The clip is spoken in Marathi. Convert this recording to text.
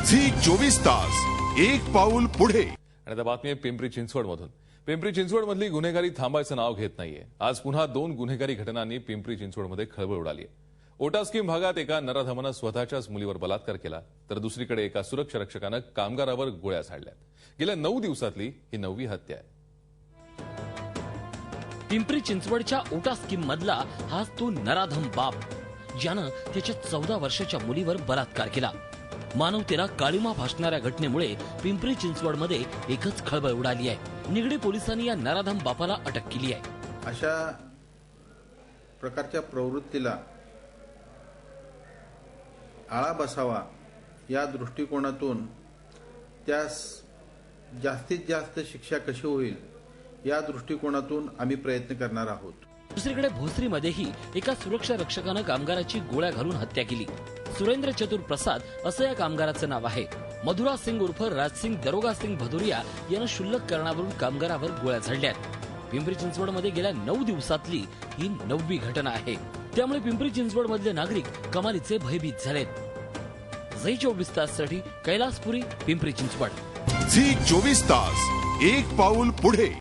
झी 24 तास एक पाऊल पुढे। आणि आता बातमी आहे पिंपरी चिंचवड मधून। पिंपरी चिंचवड मधली गुन्हेगारी थांबायचं नाव घेत नाहीये। आज पुन्हा 2 गुन्हेगारी घटनांनी पिंपरी चिंचवडमध्ये खळबळ उडाली आहे। ओटा स्कीम भागात एका नराधमानं स्वतःच्याच मुलीवर बलात्कार केला, तर दुसरीकडे एका सुरक्षा रक्षकानं कामगारावर गोळ्या झाडल्यात। गेल्या 9 दिवसातली ही 9वी हत्या आहे। पिंपरी चिंचवडच्या ओटा स्कीम मधला हाच तो नराधम बाप, ज्यानं त्याच्या 14 वर्षाच्या मुलीवर बलात्कार केला। मानवतेला काळीमा भासणाऱ्या घटनेमुळे पिंपरी चिंचवडमध्ये एकच खळबळ उडाली आहे। निगडी पोलिसांनी या नराधम बापाला अटक केली आहे। अशा प्रकारच्या प्रवृत्तीला आळा बसावा या दृष्टिकोनातून त्यास जास्तीत जास्त शिक्षा कशी होईल या दृष्टिकोनातून आम्ही प्रयत्न करणार आहोत। दुसरीकडे भोसरीमध्येही एका सुरक्षा रक्षकानं कामगाराची गोळ्या घालून हत्या केली। सुरेंद्र चतुर प्रसाद असं या कामगाराचं नाव आहे। मधुरा सिंग उर्फ राजसिंग दरोगा सिंग भदुरिया यानं क्षुल्लक कारणावरून कामगारावर गोळ्या झाडल्यात। पिंपरी चिंचवडमध्ये गेल्या 9 दिवसातली ही 9वी घटना आहे। त्यामुळे पिंपरी चिंचवड मधले नागरिक कमालीचे भयभीत झालेत। झी 24 ताससाठी कैलासपुरी, पिंपरी चिंचवड। झी 24 तास एक पाऊल पुढे।